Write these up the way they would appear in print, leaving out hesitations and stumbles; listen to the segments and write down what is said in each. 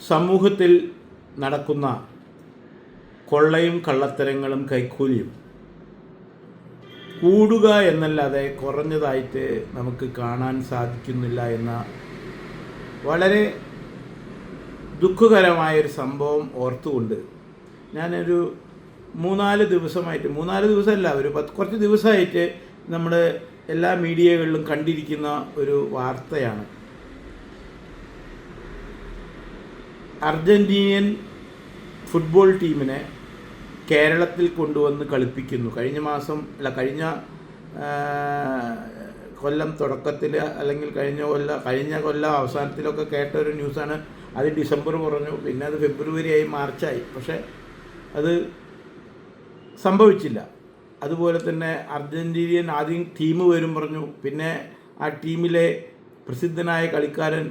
സമൂഹത്തിൽ നടക്കുന്ന കൊള്ളയും കള്ളത്തരങ്ങളും കൈക്കൂലിയും കൂടുക എന്നല്ലാതെ കുറഞ്ഞതായിട്ട് നമുക്ക് കാണാൻ സാധിക്കുന്നില്ല എന്ന വളരെ ദുഃഖകരമായൊരു സംഭവം ഓർത്തുകൊണ്ട് ഞാനൊരു 3-4 ദിവസമല്ല, കുറച്ച് ദിവസമായിട്ട് നമ്മൾ എല്ലാ മീഡിയകളിലും കണ്ടിരിക്കുന്ന ഒരു വാർത്തയാണ്. അർജന്റീനിയൻ ഫുട്ബോൾ ടീമിനെ കേരളത്തിൽ കൊണ്ടുവന്ന് കളിപ്പിക്കുന്നു. കഴിഞ്ഞ കൊല്ലം തുടക്കത്തിൽ അല്ലെങ്കിൽ കഴിഞ്ഞ കൊല്ലം അവസാനത്തിലൊക്കെ കേട്ട ഒരു ന്യൂസാണ്. അത് ഡിസംബർ പറഞ്ഞു, പിന്നെ അത് ഫെബ്രുവരി ആയി, മാർച്ചായി, പക്ഷേ അത് സംഭവിച്ചില്ല. അതുപോലെ തന്നെ അർജന്റീനിയൻ ആദ്യം ടീം വരും പറഞ്ഞു, പിന്നെ ആ ടീമിലെ പ്രസിദ്ധനായ കളിക്കാരൻ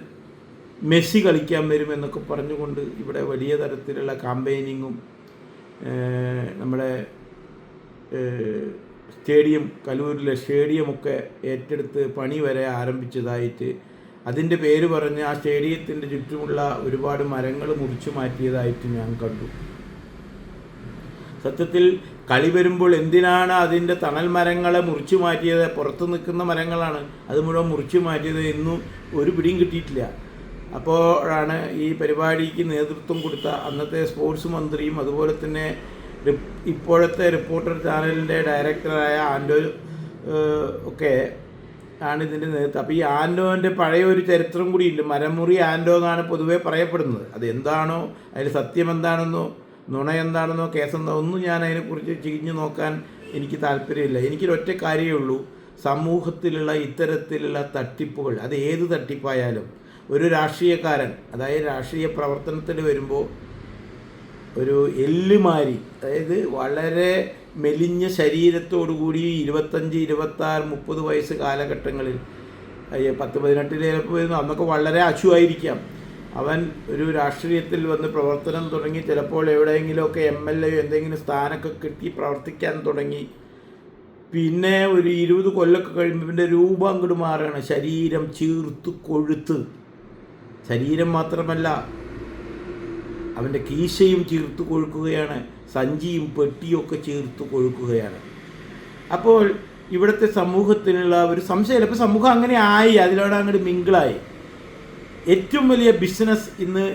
മെസ്സി കളിക്കാൻ വരുമെന്നൊക്കെ പറഞ്ഞുകൊണ്ട് ഇവിടെ വലിയ തരത്തിലുള്ള കാമ്പയിനിങ്ങും നമ്മുടെ കലൂരിലെ സ്റ്റേഡിയമൊക്കെ ഏറ്റെടുത്ത് പണി വരെ ആരംഭിച്ചതായിട്ട്, അതിൻ്റെ പേര് പറഞ്ഞ് ആ സ്റ്റേഡിയത്തിൻ്റെ ചുറ്റുമുള്ള ഒരുപാട് മരങ്ങൾ മുറിച്ചു മാറ്റിയതായിട്ട് ഞാൻ കണ്ടു. സത്യത്തിൽ കളി വരുമ്പോൾ എന്തിനാണ് അതിൻ്റെ തണൽ മരങ്ങളെ മുറിച്ചു മാറ്റിയത്? പുറത്ത് നിൽക്കുന്ന മരങ്ങളാണ്, അത് മുഴുവൻ മുറിച്ചു മാറ്റിയത്. ഇന്നും ഒരു പിടിയും കിട്ടിയിട്ടില്ല. അപ്പോഴാണ് ഈ പരിപാടിക്ക് നേതൃത്വം കൊടുത്ത അന്നത്തെ സ്പോർട്സ് മന്ത്രിയും അതുപോലെ തന്നെ ഇപ്പോഴത്തെ റിപ്പോർട്ടർ ചാനലിൻ്റെ ഡയറക്ടറായ ആൻഡോ ഒക്കെ ആണ് ഇതിൻ്റെ നേതൃത്വം. അപ്പോൾ ഈ ആൻഡോൻ്റെ പഴയ ഒരു ചരിത്രം കൂടിയില്ല. മരമുറി ആൻഡോ എന്നാണ് പൊതുവേ പറയപ്പെടുന്നത്. അതെന്താണോ, അതിൽ സത്യം എന്താണെന്നോ നുണ എന്താണെന്നോ കേസെന്തോ ഒന്നും ഞാൻ അതിനെക്കുറിച്ച് ചികിഞ്ഞു നോക്കാൻ എനിക്ക് താല്പര്യമില്ല. എനിക്കൊരൊറ്റ കാര്യമേ ഉള്ളൂ, സമൂഹത്തിലുള്ള ഇത്തരത്തിലുള്ള തട്ടിപ്പുകൾ, അത് ഏത് തട്ടിപ്പായാലും ഒരു രാഷ്ട്രീയക്കാരൻ, അതായത് രാഷ്ട്രീയ പ്രവർത്തനത്തിൽ വരുമ്പോൾ ഒരു എല്ലുമാരി, അതായത് വളരെ മെലിഞ്ഞ ശരീരത്തോടുകൂടി 25, 26, 30 വയസ്സ് കാലഘട്ടങ്ങളിൽ 10-18 ചിലപ്പോൾ വരുന്നു, അന്നൊക്കെ വളരെ അശുവായിരിക്കാം. അവൻ ഒരു രാഷ്ട്രീയത്തിൽ വന്ന് പ്രവർത്തനം തുടങ്ങി, ചിലപ്പോൾ എവിടെയെങ്കിലുമൊക്കെ MLA എന്തെങ്കിലും സ്ഥാനമൊക്കെ കിട്ടി പ്രവർത്തിക്കാൻ തുടങ്ങി. പിന്നെ ഒരു 20 കൊല്ലമൊക്കെ കഴിയുമ്പോൾ പിന്നെ രൂപം അങ്ങോട്ട് മാറുകയാണ്. ശരീരം ചീർത്ത് കൊഴുത്ത്, ശരീരം മാത്രമല്ല അവൻ്റെ കീശയും ചീർത്ത് കൊഴുക്കുകയാണ്, സഞ്ചിയും പെട്ടിയും ഒക്കെ ചീർത്ത് കൊഴുക്കുകയാണ്. അപ്പോൾ ഇവിടുത്തെ സമൂഹത്തിനുള്ള ഒരു സംശയമില്ല, ഇപ്പോൾ സമൂഹം അങ്ങനെ ആയി, അതിലൂടെ അങ്ങോട്ട് മിങ്കിളായി. ഏറ്റവും വലിയ ബിസിനസ് ഇന്ന്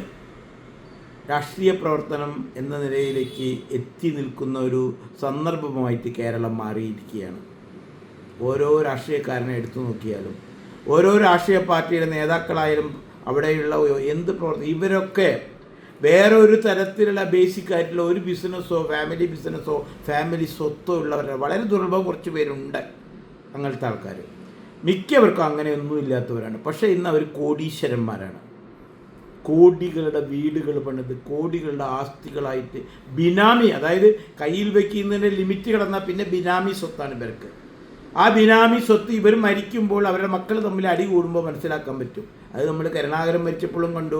രാഷ്ട്രീയ പ്രവർത്തനം എന്ന നിലയിലേക്ക് എത്തി നിൽക്കുന്ന ഒരു സന്ദർഭമായിട്ട് കേരളം മാറിയിരിക്കുകയാണ്. ഓരോ രാഷ്ട്രീയക്കാരനെ എടുത്തു നോക്കിയാലും, ഓരോ രാഷ്ട്രീയ പാർട്ടിയുടെ നേതാക്കളായാലും, അവിടെയുള്ള എന്ത് ഇവരൊക്കെ വേറൊരു തരത്തിലുള്ള ബേസിക് ആയിട്ടുള്ള ഒരു ബിസിനസ്സോ ഫാമിലി സ്വത്തോ ഉള്ളവരുടെ വളരെ ദുർലഭം കുറച്ച് പേരുണ്ട്. അങ്ങനത്തെ ആൾക്കാർ മിക്കവർക്കും അങ്ങനെയൊന്നും ഇല്ലാത്തവരാണ്. പക്ഷേ ഇന്ന് അവർ കോടീശ്വരന്മാരാണ്. കോടികളുടെ വീടുകൾ പണിത് കോടികളുടെ ആസ്തികളായിട്ട് ബിനാമി, അതായത് കയ്യിൽ വയ്ക്കുന്നതിൻ്റെ ലിമിറ്റ് കിടന്നാൽ പിന്നെ ബിനാമി സ്വത്താണ് ഇവർക്ക്. ആ ബിനാമി സ്വത്ത് ഇവർ മരിക്കുമ്പോൾ അവരുടെ മക്കൾ തമ്മിൽ അടി കൂടുമ്പോൾ മനസ്സിലാക്കാൻ പറ്റും. അത് നമ്മൾ കരുണാകരൻ മരിച്ചപ്പോഴും കണ്ടു,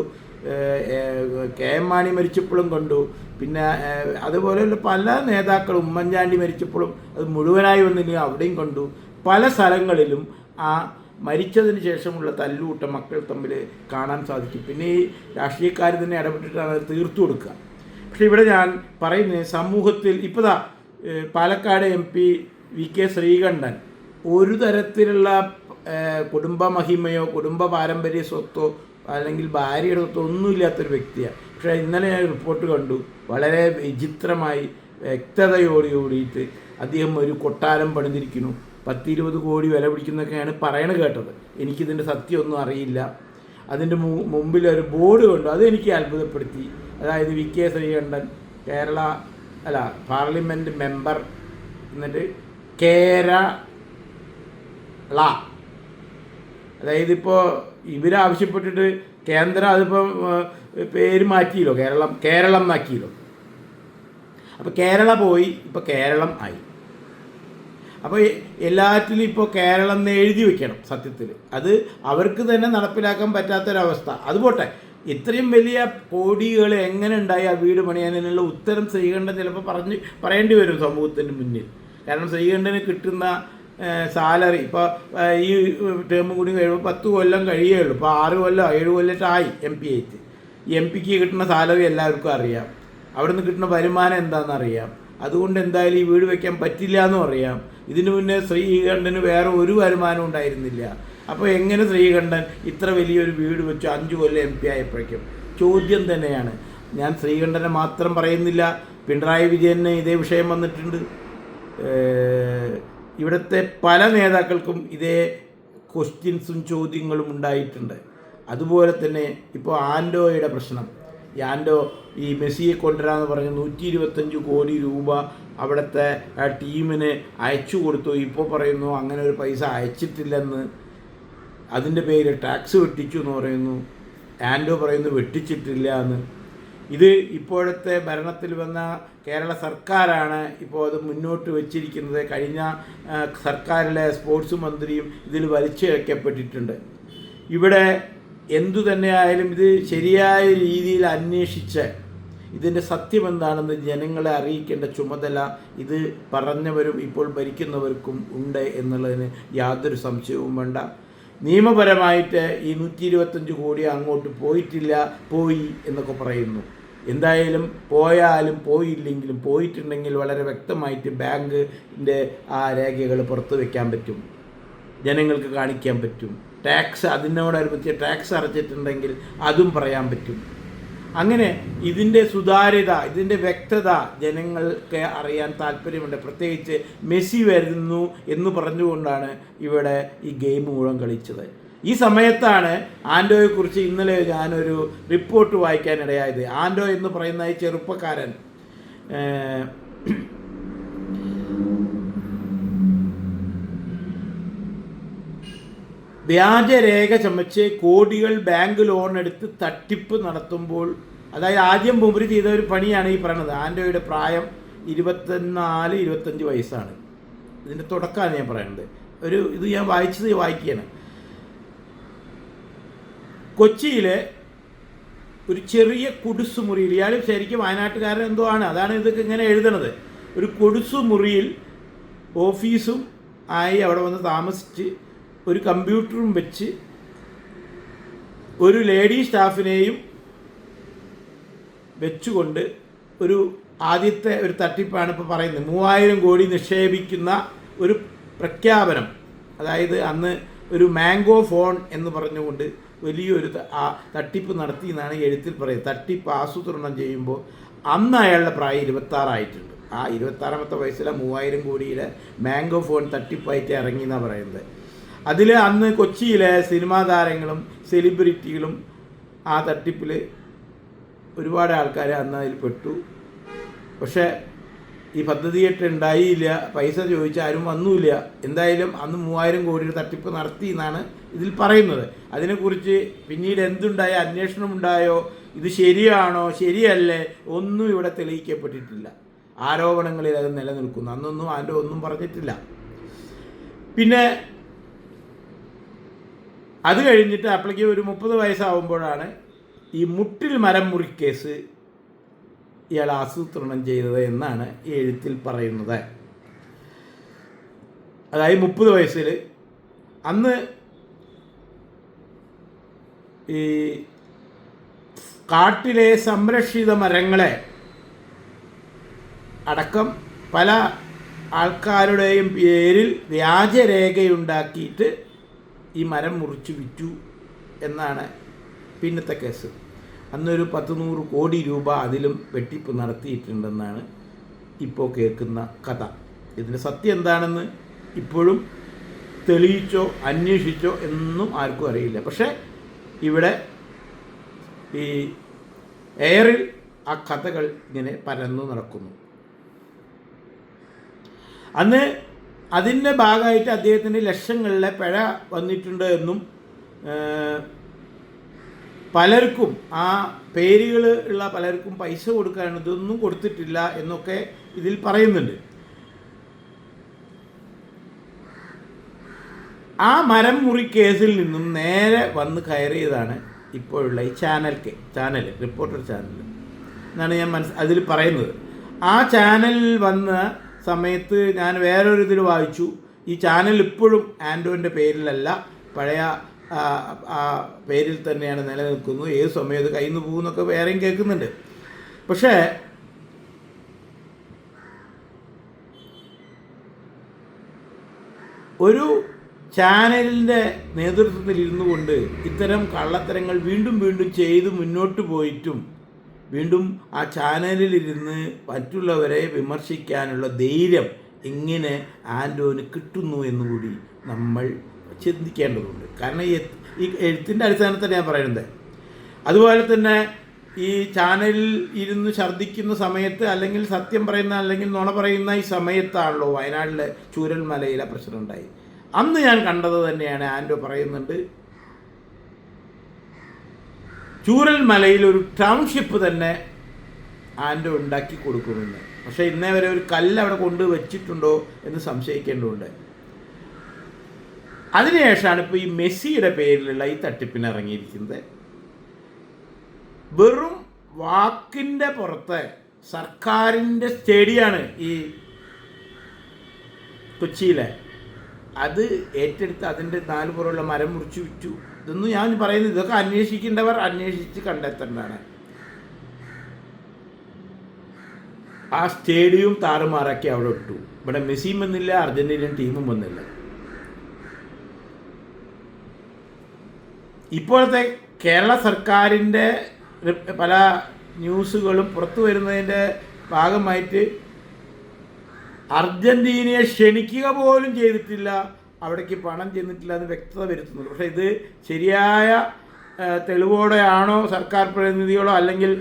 KM മാണി മരിച്ചപ്പോഴും കണ്ടു, പിന്നെ അതുപോലെയുള്ള പല നേതാക്കളും, ഉമ്മൻചാണ്ടി മരിച്ചപ്പോഴും അത് മുഴുവനായി വന്നില്ലെങ്കിൽ അവിടെയും കണ്ടു. പല സ്ഥലങ്ങളിലും ആ മരിച്ചതിന് ശേഷമുള്ള തല്ലുകൂട്ട മക്കൾ തമ്മിൽ കാണാൻ സാധിക്കും. പിന്നെ ഈ രാഷ്ട്രീയക്കാർ തന്നെ ഇടപെട്ടിട്ടാണ് അത് തീർത്തു കൊടുക്കുക. പക്ഷേ ഇവിടെ ഞാൻ പറയുന്നത്, സമൂഹത്തിൽ ഇപ്പോൾ പാലക്കാട് MP VK ശ്രീകണ്ഠൻ ഒരു തരത്തിലുള്ള കുടുംബ മഹിമയോ കുടുംബ പാരമ്പര്യ സ്വത്തോ അല്ലെങ്കിൽ ഭാര്യയുടെ സ്വത്തോ ഒന്നുമില്ലാത്തൊരു വ്യക്തിയാണ്. പക്ഷേ ഇന്നലെ ഞാൻ റിപ്പോർട്ട് കണ്ടു, വളരെ വിചിത്രമായി വ്യക്തതയോടുകൂടിയിട്ട് അദ്ദേഹം ഒരു കൊട്ടാരം പണിതിരിക്കുന്നു. 10-20 കോടി വില പിടിക്കുന്നൊക്കെയാണ് പറയണ കേട്ടത്. എനിക്കിതിൻ്റെ സത്യമൊന്നും അറിയില്ല. അതിൻ്റെ മുമ്പിൽ ഒരു ബോർഡ് കണ്ടു, അതെനിക്ക് അത്ഭുതപ്പെടുത്തി. അതായത് VK ശ്രീകണ്ഠൻ പാർലമെൻറ്റ് മെമ്പർ, എന്നിട്ട് കേരള, അതായത് ഇപ്പോൾ ഇവരാവശ്യപ്പെട്ടിട്ട് കേന്ദ്രം അതിപ്പം പേര് മാറ്റിയല്ലോ, കേരളം മാറ്റിയല്ലോ. അപ്പോൾ കേരള പോയി, ഇപ്പോൾ കേരളം ആയി. അപ്പോൾ എല്ലാറ്റിലും ഇപ്പോൾ കേരളം എന്ന് എഴുതി വെക്കണം. സത്യത്തിൽ അത് അവർക്ക് തന്നെ നടപ്പിലാക്കാൻ പറ്റാത്തൊരവസ്ഥ. അതുപോട്ടെ, ഇത്രയും വലിയ കോടികൾ എങ്ങനെ ഉണ്ടായി ആ വീട് പണിയാനുള്ള ഉത്തരം ശ്രീകണ്ഠൻ ചിലപ്പോൾ പറയേണ്ടി വരും സമൂഹത്തിന് മുന്നിൽ. കാരണം ശ്രീകണ്ഠന് കിട്ടുന്ന സാലറി ഇപ്പോൾ ഈ ടേം കൂടി കഴിയുമ്പോൾ 10 കൊല്ലം കഴിയുകയുള്ളൂ. ഇപ്പോൾ 6 കൊല്ലം 7 കൊല്ലമായിട്ട് ആയി MP ആയിട്ട്. MP-ക്ക് കിട്ടുന്ന സാലറി എല്ലാവർക്കും അറിയാം, അവിടെ നിന്ന് കിട്ടുന്ന വരുമാനം എന്താണെന്ന് അറിയാം. അതുകൊണ്ട് എന്തായാലും ഈ വീട് വയ്ക്കാൻ പറ്റില്ല എന്നും അറിയാം. ഇതിനു മുന്നേ ശ്രീകണ്ഠന് വേറെ ഒരു വരുമാനം ഉണ്ടായിരുന്നില്ല. അപ്പോൾ എങ്ങനെ ശ്രീകണ്ഠൻ ഇത്ര വലിയൊരു വീട് വെച്ചു 5 കൊല്ലം MP ആയപ്പോഴേക്കും? ചോദ്യം തന്നെയാണ്. ഞാൻ ശ്രീകണ്ഠനെ മാത്രം പറയുന്നില്ല, പിണറായി വിജയന് ഇതേ വിഷയം വന്നിട്ടുണ്ട്. ഇവിടുത്തെ പല നേതാക്കൾക്കും ഇതേ ക്വസ്റ്റ്യൻസും ചോദ്യങ്ങളും ഉണ്ടായിട്ടുണ്ട്. അതുപോലെ തന്നെ ഇപ്പോൾ ആൻഡോയുടെ പ്രശ്നം. ഈ ആൻഡോ ഈ മെസ്സിയെ കൊണ്ടുവരാമെന്ന് പറഞ്ഞ് 125 കോടി രൂപ അവിടുത്തെ ആ ടീമിന് അയച്ചു കൊടുത്തു. ഇപ്പോൾ പറയുന്നു അങ്ങനെ ഒരു പൈസ അയച്ചിട്ടില്ലെന്ന്. അതിൻ്റെ പേര് ടാക്സ് വെട്ടിച്ചു എന്ന് പറയുന്നു. ആൻഡോ പറയുന്നു വെട്ടിച്ചിട്ടില്ല എന്ന്. ഇത് ഇപ്പോഴത്തെ ഭരണത്തിൽ വന്ന കേരള സർക്കാരാണ് ഇപ്പോൾ അത് മുന്നോട്ട് വച്ചിരിക്കുന്നത്. കഴിഞ്ഞ സർക്കാരിലെ സ്പോർട്സ് മന്ത്രിയും ഇതിൽ വലിച്ചിഴക്കപ്പെട്ടിട്ടുണ്ട്. ഇവിടെ എന്തു തന്നെയായാലും ഇത് ശരിയായ രീതിയിൽ അന്വേഷിച്ച് ഇതിൻ്റെ സത്യം എന്താണെന്ന് ജനങ്ങളെ അറിയിക്കേണ്ട ചുമതല ഇത് പറഞ്ഞവരും ഇപ്പോൾ ഭരിക്കുന്നവർക്കും ഉണ്ട് എന്നുള്ളതിന് യാതൊരു സംശയവും വേണ്ട. നിയമപരമായിട്ട് ഈ 125 കോടി അങ്ങോട്ട് പോയിട്ടില്ല, പോയി എന്നൊക്കെ പറയുന്നു. എന്തായാലും പോയാലും പോയില്ലെങ്കിലും പോയിട്ടുണ്ടെങ്കിൽ വളരെ വ്യക്തമായിട്ട് ബാങ്കിൻ്റെ ആ രേഖകൾ പുറത്ത് വയ്ക്കാൻ പറ്റും, ജനങ്ങൾക്ക് കാണിക്കാൻ പറ്റും. ടാക്സ് അതിനോടനുബന്ധിച്ച് ടാക്സ് അടച്ചിട്ടുണ്ടെങ്കിൽ അതും പറയാൻ പറ്റും. അങ്ങനെ ഇതിൻ്റെ സുതാര്യത, ഇതിൻ്റെ വ്യക്തത ജനങ്ങൾക്ക് അറിയാൻ താല്പര്യമുണ്ട്. പ്രത്യേകിച്ച് മെസ്സി വരുന്നു എന്ന് പറഞ്ഞുകൊണ്ടാണ് ഇവിടെ ഈ ഗെയിം മുഴുവൻ കളിച്ചത്. ഈ സമയത്താണ് ആൻഡോയെക്കുറിച്ച് ഇന്നലെ ഞാനൊരു റിപ്പോർട്ട് വായിക്കാനിടയായത്. ആൻഡോ എന്ന് പറയുന്ന ഈ ചെറുപ്പക്കാരൻ വ്യാജരേഖ ചമച്ച് കോടികൾ ബാങ്ക് ലോൺ എടുത്ത് തട്ടിപ്പ് നടത്തുമ്പോൾ, അതായത് ആദ്യം മുമ്പ് ചെയ്ത ഒരു പണിയാണ് ഈ പറയുന്നത്. ആൻഡോയുടെ പ്രായം 24-25 വയസ്സാണ്. ഇതിൻ്റെ തുടക്കമാണ് ഞാൻ പറയുന്നത്. ഇത് ഞാൻ വായിക്കുകയാണ്. കൊച്ചിയിലെ ഒരു ചെറിയ കുടിസുമുറിയിൽ, ഇയാൾ ശരിക്കും വയനാട്ടുകാരൻ എന്തോ ആണ്, അതാണ് ഇതൊക്കെ ഇങ്ങനെ എഴുതണത്. ഒരു കുടിസുമുറിയിൽ ഓഫീസും ആയി അവിടെ വന്ന് താമസിച്ച് ഒരു കമ്പ്യൂട്ടറും വെച്ച് ഒരു ലേഡി സ്റ്റാഫിനെയും വെച്ചുകൊണ്ട് ഒരു ആദ്യത്തെ ഒരു തട്ടിപ്പാണ് ഇപ്പോൾ പറയുന്നത്. 3000 കോടി നിക്ഷേപിക്കുന്ന ഒരു പ്രഖ്യാപനം. അതായത് അന്ന് ഒരു മാംഗോ ഫോൺ എന്ന് പറഞ്ഞുകൊണ്ട് വലിയൊരു തട്ടിപ്പ് നടത്തി എന്നാണ് എഴുത്തിൽ പറയുന്നത്. തട്ടിപ്പ് ആസൂത്രണം ചെയ്യുമ്പോൾ അന്ന് അയാളുടെ പ്രായം 26 ആയിട്ടുണ്ട്. ആ 26ാമത്തെ വയസ്സിലെ 3000 കോടിയുടെ മാംഗോ ഫോൺ തട്ടിപ്പായിട്ട് ഇറങ്ങി എന്നാണ് പറയുന്നത്. അതിൽ അന്ന് കൊച്ചിയിലെ സിനിമാ താരങ്ങളും സെലിബ്രിറ്റികളും ആ തട്ടിപ്പിൽ ഒരുപാട് ആൾക്കാർ അന്ന് അതിൽ പെട്ടു. പക്ഷേ ഈ പദ്ധതിയായിട്ട് ഉണ്ടായില്ല, പൈസ ചോദിച്ചാൽ ആരും വന്നുമില്ല. എന്തായാലും അന്ന് 3000 കോടിയുടെ തട്ടിപ്പ് നടത്തി എന്നാണ് ഇതിൽ പറയുന്നത്. അതിനെക്കുറിച്ച് പിന്നീട് എന്തുണ്ടായോ, അന്വേഷണമുണ്ടായോ, ഇത് ശരിയാണോ ശരിയല്ലേ ഒന്നും ഇവിടെ തെളിയിക്കപ്പെട്ടിട്ടില്ല. ആരോപണങ്ങളിൽ അത് നിലനിൽക്കുന്നു. അന്നൊന്നും അതിൻ്റെ ഒന്നും പറഞ്ഞിട്ടില്ല. പിന്നെ അത് കഴിഞ്ഞിട്ട് അപ്പോഴേക്ക് ഒരു 30 വയസ്സാവുമ്പോഴാണ് ഈ മുട്ടിൽ മരം മുറിക്കേസ് ഇയാൾ ആസൂത്രണം ചെയ്തത് എന്നാണ് ഈ എഴുത്തിൽ പറയുന്നത്. അതായത് 30 വയസ്സിൽ അന്ന് ഈ കാട്ടിലെ സംരക്ഷിത മരങ്ങളെ അടക്കം പല ആൾക്കാരുടെയും പേരിൽ വ്യാജരേഖയുണ്ടാക്കിയിട്ട് ഈ മരം മുറിച്ച് വിറ്റു എന്നാണ് പിന്നത്തെ കേസ്. അന്നൊരു 100 കോടി രൂപ അതിലും വെട്ടിപ്പ് നടത്തിയിട്ടുണ്ടെന്നാണ് ഇപ്പോൾ കേൾക്കുന്ന കഥ. ഇതിൻ്റെ സത്യം എന്താണെന്ന് ഇപ്പോഴും തെളിയിച്ചോ അന്വേഷിച്ചോ എന്നും ആർക്കും അറിയില്ല. പക്ഷേ ഇവിടെ ഈ എയറിൽ ആ കഥകൾ ഇങ്ങനെ പരന്നു നടക്കുന്നു. അന്ന് അതിൻ്റെ ഭാഗമായിട്ട് അദ്ദേഹത്തിന് ലക്ഷങ്ങളിലെ പിഴ വന്നിട്ടുണ്ട് എന്നും പലർക്കും ആ പേരുകൾ ഉള്ള പലർക്കും പൈസ കൊടുക്കാനാണ്, ഇതൊന്നും കൊടുത്തിട്ടില്ല എന്നൊക്കെ ഇതിൽ പറയുന്നുണ്ട്. ആ മരം മുറി കേസിൽ നിന്നും നേരെ വന്ന് കയറിയതാണ് ഇപ്പോഴുള്ള ഈ ചാനൽ റിപ്പോർട്ടർ ചാനൽ എന്നാണ് ഞാൻ അതിൽ പറയുന്നത്. ആ ചാനലിൽ വന്ന സമയത്ത് ഞാൻ വേറൊരു ഇതിൽ വായിച്ചു, ഈ ചാനൽ ഇപ്പോഴും ആൻഡോൻ്റെ പേരിലല്ല, പഴയ ആ പേരിൽ തന്നെയാണ് നിലനിൽക്കുന്നു. ഏത് സമയം അത് കയ്യിൽ നിന്ന് പോകുന്നൊക്കെ വേറെയും കേൾക്കുന്നുണ്ട്. പക്ഷേ ഒരു ചാനലിൻ്റെ നേതൃത്വത്തിൽ ഇരുന്നു കൊണ്ട് ഇത്തരം കള്ളത്തരങ്ങൾ വീണ്ടും വീണ്ടും ചെയ്ത് മുന്നോട്ട് പോയിട്ടും വീണ്ടും ആ ചാനലിലിരുന്ന് മറ്റുള്ളവരെ വിമർശിക്കാനുള്ള ധൈര്യം എങ്ങനെ ആൻഡോന് കിട്ടുന്നു എന്നുകൂടി നമ്മൾ ചിന്തിക്കേണ്ടതുണ്ട്. കാരണം ഈ എഴുത്തിൻ്റെ അടിസ്ഥാനത്തിൽ ഞാൻ പറയുന്നത്. അതുപോലെ തന്നെ ഈ ചാനലിൽ ഇരുന്ന് ഛർദ്ദിക്കുന്ന സമയത്ത്, അല്ലെങ്കിൽ സത്യം പറയുന്ന അല്ലെങ്കിൽ നുണ പറയുന്ന ഈ സമയത്താണല്ലോ വയനാട്ടിലെ ചൂരൽമലയിലെ പ്രശ്നം ഉണ്ടായി. അന്ന് ഞാൻ കണ്ടത് തന്നെയാണ്. ആൻഡോ പറയുന്നുണ്ട് ചൂരൽമലയിൽ ഒരു ടൗൺഷിപ്പ് തന്നെ ആൻഡോ ഉണ്ടാക്കി കൊടുക്കുമെന്ന്. പക്ഷേ ഇന്നേ വരെ ഒരു കല്ല് അവിടെ കൊണ്ട് വെച്ചിട്ടുണ്ടോ എന്ന് സംശയിക്കേണ്ടതുണ്ട്. അതിനുശേഷമാണ് ഇപ്പോൾ ഈ മെസ്സിയുടെ പേരിലുള്ള ഈ തട്ടിപ്പിന് ഇറങ്ങിയിരിക്കുന്നത്. വെറും വാക്കിൻ്റെ പുറത്ത് സർക്കാരിൻ്റെ സ്റ്റേഡിയമാണ് ഈ കൊച്ചിയിലെ. അത് ഏറ്റെടുത്ത് അതിൻ്റെ നാല് പുറമുള്ള മരം മുറിച്ച് വിറ്റു. ഇതൊന്നും ഞാൻ പറയുന്നത്, ഇതൊക്കെ അന്വേഷിക്കേണ്ടവർ അന്വേഷിച്ച് കണ്ടെത്തേണ്ടതാണ്. ആ സ്റ്റേഡിയം താറുമാറാക്കി അവിടെ ഇട്ടു. ഇവിടെ മെസ്സിയും വന്നില്ല, അർജന്റീനിയൻ ടീമും വന്നില്ല. ഇപ്പോഴത്തെ കേരള സർക്കാരിൻ്റെ പല ന്യൂസുകളും പുറത്തു വരുന്നതിൻ്റെ ഭാഗമായിട്ട് അർജന്റീനയെ ക്ഷണിക്കുക പോലും ചെയ്തിട്ടില്ല, അവിടേക്ക് പണം ചെന്നിട്ടില്ല എന്ന് വ്യക്തത വരുത്തുന്നുണ്ട്. പക്ഷേ ഇത് ശരിയായ തെളിവോടെയാണോ സർക്കാർ പ്രതിനിധികളോ അല്ലെങ്കിൽ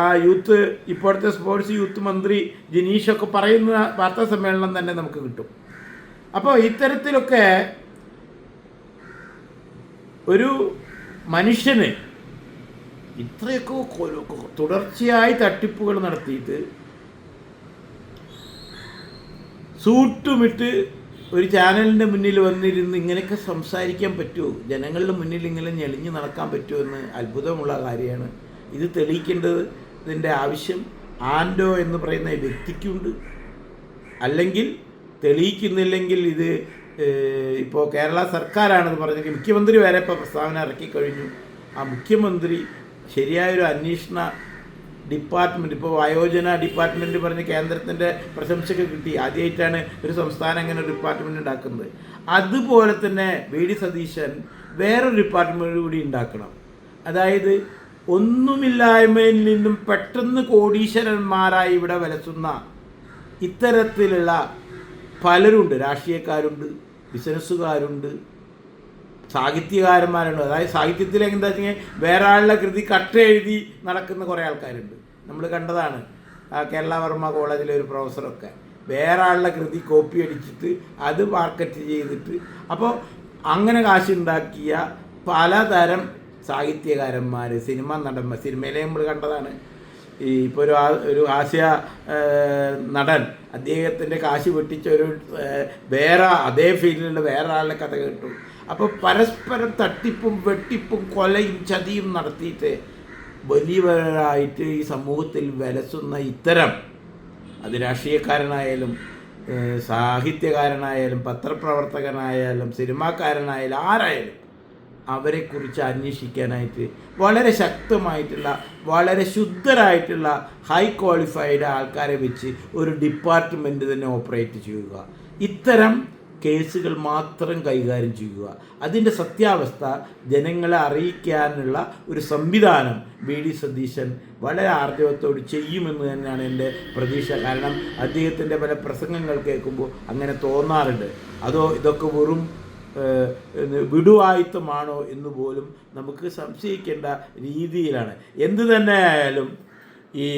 ആ യൂത്ത് ഇപ്പോഴത്തെ സ്പോർട്സ് യൂത്ത് മന്ത്രി ജിനീഷൊക്കെ പറയുന്ന വാർത്താ സമ്മേളനം തന്നെ നമുക്ക് കിട്ടും. അപ്പോൾ ഇത്തരത്തിലൊക്കെ ഒരു മനുഷ്യന് ഇത്രയൊക്കെ തുടർച്ചയായി തട്ടിപ്പുകൾ നടത്തിയിട്ട് സൂട്ടുമിട്ട് ഒരു ചാനലിൻ്റെ മുന്നിൽ വന്നിരുന്ന് ഇങ്ങനെയൊക്കെ സംസാരിക്കാൻ പറ്റുമോ? ജനങ്ങളുടെ മുന്നിൽ ഇങ്ങനെ ഞെളിഞ്ഞ് നടക്കാൻ പറ്റുമോ എന്ന് അത്ഭുതമുള്ള കാര്യമാണ്. ഇത് തെളിയിക്കേണ്ടതിൻ്റെ ആവശ്യം ആൻഡോ എന്ന് പറയുന്ന വ്യക്തിക്കുണ്ട്. അല്ലെങ്കിൽ തെളിയിക്കുന്നില്ലെങ്കിൽ ഇത് ഇപ്പോൾ കേരള സർക്കാരാണെന്ന് പറഞ്ഞെങ്കിൽ മുഖ്യമന്ത്രി വരെ ഇപ്പോൾ പ്രസ്താവന ഇറക്കിക്കഴിഞ്ഞു. ആ മുഖ്യമന്ത്രി ശരിയായൊരു അന്വേഷണ ഡിപ്പാർട്ട്മെൻറ്റ്, ഇപ്പോൾ വയോജന ഡിപ്പാർട്ട്മെൻറ്റ് പറഞ്ഞ് കേന്ദ്രത്തിൻ്റെ പ്രശംസയൊക്കെ കിട്ടി. ആദ്യമായിട്ടാണ് ഒരു സംസ്ഥാനം അങ്ങനെ ഒരു ഡിപ്പാർട്ട്മെൻറ്റ് ഉണ്ടാക്കുന്നത്. അതുപോലെ തന്നെ വി.ഡി. സതീശൻ വേറൊരു ഡിപ്പാർട്ട്മെൻറ്റ് കൂടി ഉണ്ടാക്കണം. അതായത് ഒന്നുമില്ലായ്മയിൽ നിന്നും പെട്ടെന്ന് കോടീശ്വരന്മാരായി ഇവിടെ വിലസുന്ന ഇത്തരത്തിലുള്ള പലരുണ്ട്. രാഷ്ട്രീയക്കാരുണ്ട്, ബിസിനസ്സുകാരുണ്ട്, സാഹിത്യകാരന്മാരുണ്ട്. അതായത് സാഹിത്യത്തിൽ എന്താ വെച്ചാൽ വേറെ ആളുടെ കൃതി കട്ട് എഴുതി നടക്കുന്ന കുറേ ആൾക്കാരുണ്ട്. നമ്മൾ കണ്ടതാണ് കേരളവർമ്മ കോളേജിലെ ഒരു പ്രൊഫസറൊക്കെ വേറെ ആളുടെ കൃതി കോപ്പി അടിച്ചിട്ട് അത് മാർക്കറ്റ് ചെയ്തിട്ട്, അപ്പോൾ അങ്ങനെ കാശുണ്ടാക്കിയ പലതരം സാഹിത്യകാരന്മാർ, സിനിമാ നടന്മാർ, സിനിമയിലെ നമ്മൾ കണ്ടതാണ്. ഈ ഇപ്പോൾ ഒരു ഹാസ്യ നടൻ അദ്ദേഹത്തിൻ്റെ കാശ് വെട്ടിച്ച ഒരു വേറെ അതേ ഫീൽഡിലുള്ള വേറെ ആളുടെ കഥ കേട്ടു. അപ്പോൾ പരസ്പരം തട്ടിപ്പും വെട്ടിപ്പും കൊലയും ചതിയും നടത്തിയിട്ട് വലിയവരായിട്ട് ഈ സമൂഹത്തിൽ വിലസുന്ന ഇത്തരം, അത് രാഷ്ട്രീയക്കാരനായാലും സാഹിത്യകാരനായാലും പത്രപ്രവർത്തകനായാലും സിനിമാക്കാരനായാലും ആരായാലും അവരെക്കുറിച്ച് അന്വേഷിക്കാനായിട്ട് വളരെ ശക്തമായിട്ടുള്ള വളരെ ശുദ്ധരായിട്ടുള്ള ഹൈ ക്വാളിഫൈഡ് ആൾക്കാരെ വെച്ച് ഒരു ഡിപ്പാർട്ട്മെൻറ്റ് തന്നെ ഓപ്പറേറ്റ് ചെയ്യുക. ഇത്തരം കേസുകൾ മാത്രം കൈകാര്യം ചെയ്യുക. അതിൻ്റെ സത്യാവസ്ഥ ജനങ്ങളെ അറിയിക്കാനുള്ള ഒരു സംവിധാനം വി.ഡി. സതീശൻ വളരെ ആർജവത്തോട് ചെയ്യുമെന്ന് തന്നെയാണ് എൻ്റെ പ്രതീക്ഷ. കാരണം അദ്ദേഹത്തിൻ്റെ പല പ്രസംഗങ്ങൾ കേൾക്കുമ്പോൾ അങ്ങനെ തോന്നാറുണ്ട്. അതോ ഇതൊക്കെ വെറും വിടുവായുത്തമാണോ എന്ന് പോലും നമുക്ക് സംശയിക്കേണ്ട രീതിയിലാണ്. എന്തു തന്നെ ആയാലും ഈ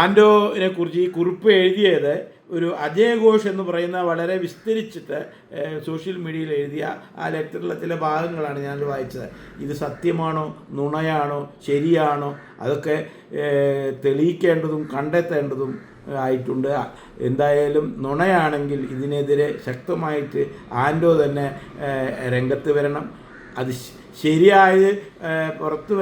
ആൻഡോനെ കുറിച്ച് ഈ കുറിപ്പ് എഴുതിയത് ഒരു അജയ് ഘോഷ് എന്ന് പറയുന്ന വളരെ വിസ്തരിച്ചിട്ട് സോഷ്യൽ മീഡിയയിൽ എഴുതിയ ആ ലെറ്ററിലെ ചില ഭാഗങ്ങളാണ് ഞാൻ വായിച്ചത്. ഇത് സത്യമാണോ നുണയാണോ ശരിയാണോ അതൊക്കെ തെളിയിക്കേണ്ടതും കണ്ടെത്തേണ്ടതും ആയിട്ടുണ്ട്. എന്തായാലും നുണയാണെങ്കിൽ ഇതിനെതിരെ ശക്തമായിട്ട് ആൻഡോ തന്നെ രംഗത്ത് വരണം. അത് ശരിയായത് പുറത്ത്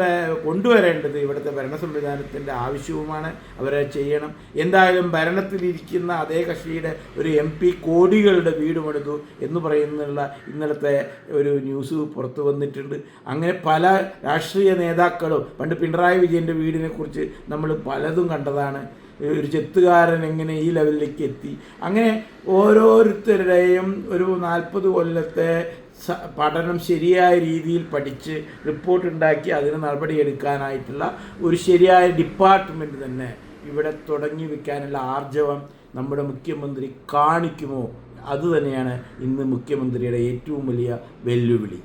കൊണ്ടുവരേണ്ടത് ഇവിടുത്തെ ഭരണ സംവിധാനത്തിൻ്റെ ആവശ്യവുമാണ്. അവരെ ചെയ്യണം. എന്തായാലും ഭരണത്തിലിരിക്കുന്ന അതേ കക്ഷിയുടെ ഒരു MP കോടികളുടെ വീട് പണിതു എന്ന് പറയുന്നുള്ള ഇന്നലത്തെ ഒരു ന്യൂസ് പുറത്തു വന്നിട്ടുണ്ട്. അങ്ങനെ പല രാഷ്ട്രീയ നേതാക്കളും പണ്ട് പിണറായി വിജയൻ്റെ വീടിനെ കുറിച്ച് നമ്മൾ പലതും കണ്ടതാണ്. ഒരു ചെത്തുകാരൻ എങ്ങനെ ഈ ലെവലിലേക്ക് എത്തി. അങ്ങനെ ഓരോരുത്തരുടെയും ഒരു 40 കൊല്ലത്തെ പഠനം ശരിയായ രീതിയിൽ പഠിച്ച് റിപ്പോർട്ടുണ്ടാക്കി അതിന് നടപടിയെടുക്കാനായിട്ടുള്ള ഒരു ശരിയായ ഡിപ്പാർട്ട്മെൻറ്റ് തന്നെ ഇവിടെ തുടങ്ങി വെക്കാനുള്ള ആർജവം നമ്മുടെ മുഖ്യമന്ത്രി കാണിക്കുമോ? അതുതന്നെയാണ് ഇന്ന് മുഖ്യമന്ത്രിയുടെ ഏറ്റവും വലിയ വെല്ലുവിളി.